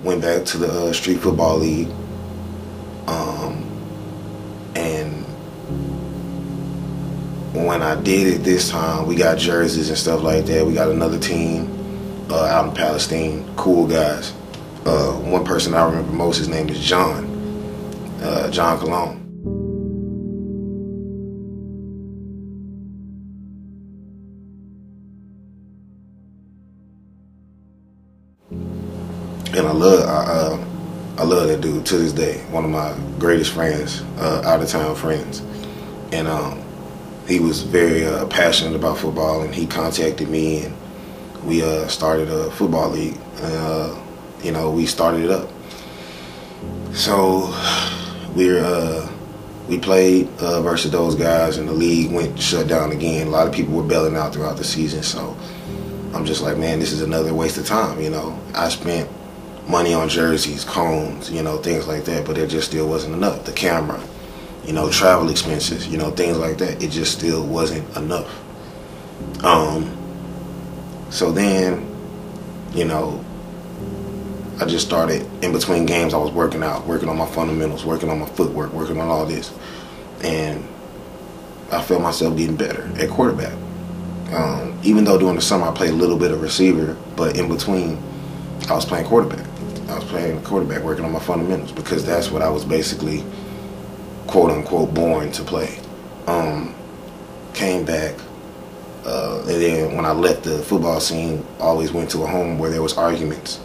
went back to the street football league, and when I did it this time, we got jerseys and stuff like that. We got another team out in Palestine, cool guys. One person I remember most, his name is John Cologne. And I love that dude to this day. One of my greatest friends, out of town friends. And he was very passionate about football, and he contacted me, and we started a football league. We started it up. So we played versus those guys, and the league went shut down again. A lot of people were bailing out throughout the season. So I'm just like, man, this is another waste of time. I spent money on jerseys, cones, things like that, but it just still wasn't enough. The camera, travel expenses, things like that. It just still wasn't enough. So then, I just started, in between games, I was working out, working on my fundamentals, working on my footwork, working on all this. And I felt myself getting better at quarterback. Even though during the summer I played a little bit of receiver, but in between, I was playing quarterback. I was playing quarterback, working on my fundamentals, because that's what I was basically, quote unquote, born to play. Came back, and then when I left the football scene, I always went to a home where there was arguments,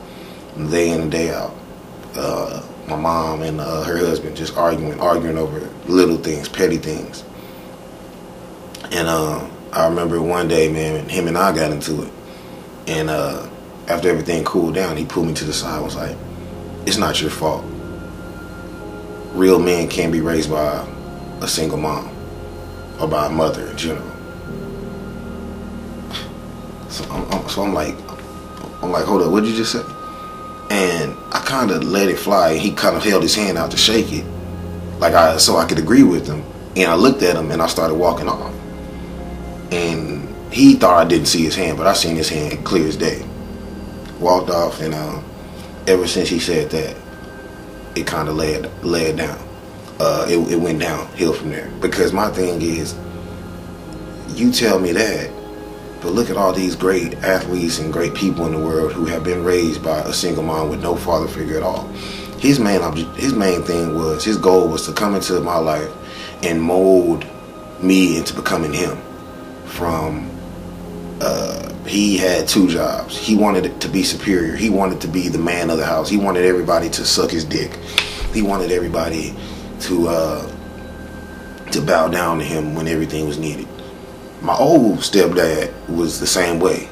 day in and day out. My mom and her husband just arguing over little things, petty things. And I remember one day, man, him and I got into it. And after everything cooled down, he pulled me to the side and was like, "It's not your fault. Real men can't be raised by a single mom or by a mother in general." So I'm like, hold up, what did you just say? And I kind of let it fly, and he kind of held his hand out to shake it, so I could agree with him. And I looked at him, and I started walking off. And he thought I didn't see his hand, but I seen his hand clear as day. Walked off, and ever since he said that, it kind of laid down. It went downhill from there. Because my thing is, you tell me that, but look at all these great athletes and great people in the world who have been raised by a single mom with no father figure at all. His main thing was, his goal was to come into my life and mold me into becoming him. He had 2 jobs. He wanted it to be superior. He wanted to be the man of the house. He wanted everybody to suck his dick. He wanted everybody to bow down to him when everything was needed. My old stepdad was the same way,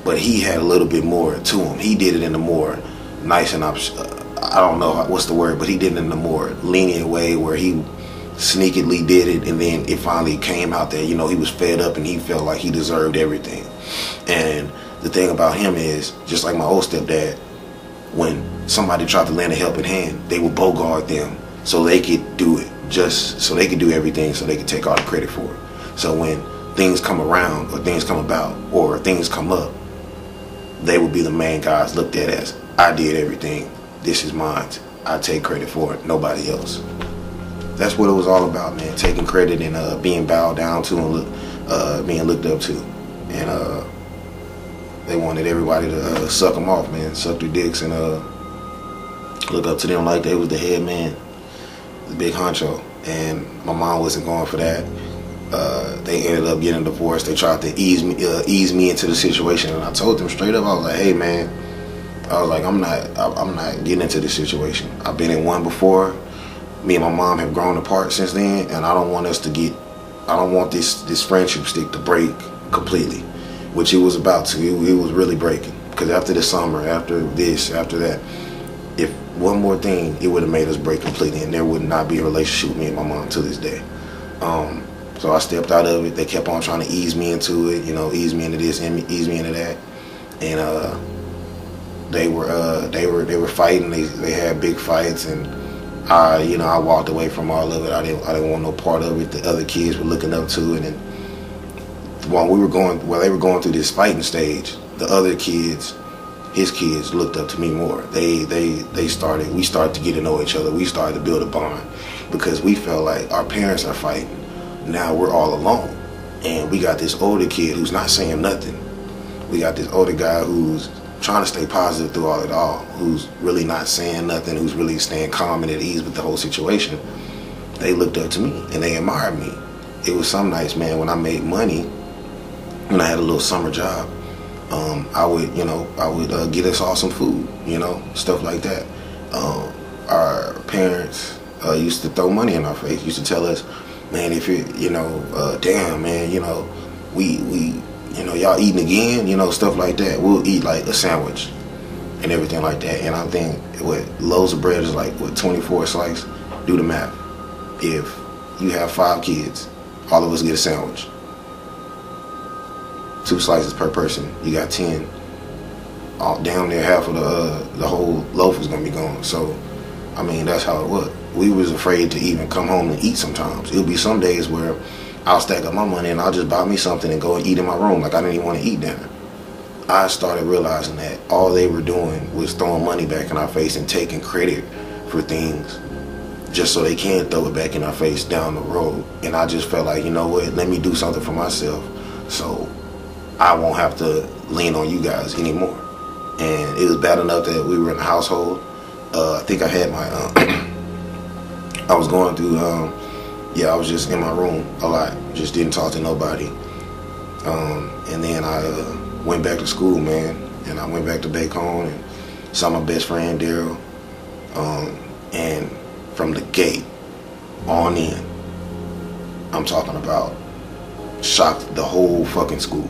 but he had a little bit more to him. He did it in a more nice and I don't know what's the word, but he did it in a more lenient way where he sneakily did it, and then it finally came out that, he was fed up and he felt like he deserved everything. And the thing about him is, just like my old stepdad, when somebody tried to lend a helping hand, they would bogart them so they could do it, just so they could do everything, so they could take all the credit for it. So when things come around, or things come about, or things come up, they would be the main guys looked at as, I did everything, this is mine, I take credit for it, nobody else. That's what it was all about, man. Taking credit and being bowed down to and being looked up to. And they wanted everybody to suck them off, man. Suck their dicks and look up to them like they was the head man, the big honcho. And my mom wasn't going for that. They ended up getting divorced. They tried to ease me into the situation, and I told them straight up, I was like, "Hey, man," I was like, I'm not getting into this situation. I've been in one before. Me and my mom have grown apart since then, and I don't want this friendship stick to break completely, which it was about to. It was really breaking, because after the summer, after this, after that, if one more thing, it would have made us break completely, and there would not be a relationship with me and my mom to this day. So I stepped out of it. They kept on trying to ease me into it, ease me into this, ease me into that, and they were fighting. They had big fights, and I walked away from all of it. I didn't want no part of it. The other kids were looking up to it, and while they were going through this fighting stage, the other kids his kids looked up to me more. We started to get to know each other. We started to build a bond because we felt like our parents are fighting. Now we're all alone. And we got this older kid who's not saying nothing. We got this older guy who's trying to stay positive through all, who's really not saying nothing, who's really staying calm and at ease with the whole situation. They looked up to me and they admired me. It was some nights, man, when I made money, when I had a little summer job, I would get us all some food, stuff like that. Our parents used to throw money in our face, used to tell us, man, if it, damn, man, y'all eating again, stuff like that. We'll eat like a sandwich and everything like that. And I think what loaves of bread is like, 24 slices? Do the math. If you have 5 kids, all of us get a sandwich. 2 slices per person. You got 10. Down there, half of the whole loaf was gonna be gone. So, I mean, that's how it was. We was afraid to even come home and eat sometimes. It'll be some days where I'll stack up my money and I'll just buy me something and go and eat in my room like I didn't even want to eat dinner. I started realizing that all they were doing was throwing money back in our face and taking credit for things just so they can throw it back in our face down the road. And I just felt like, you know what, let me do something for myself so I won't have to lean on you guys anymore. And it was bad enough that we were in a household. I think I had my I was going through, I was just in my room a lot, just didn't talk to nobody. And then I went back to school, man, and I went back to Bacon and saw my best friend, Daryl. And from the gate on in, I'm talking about shocked the whole fucking school.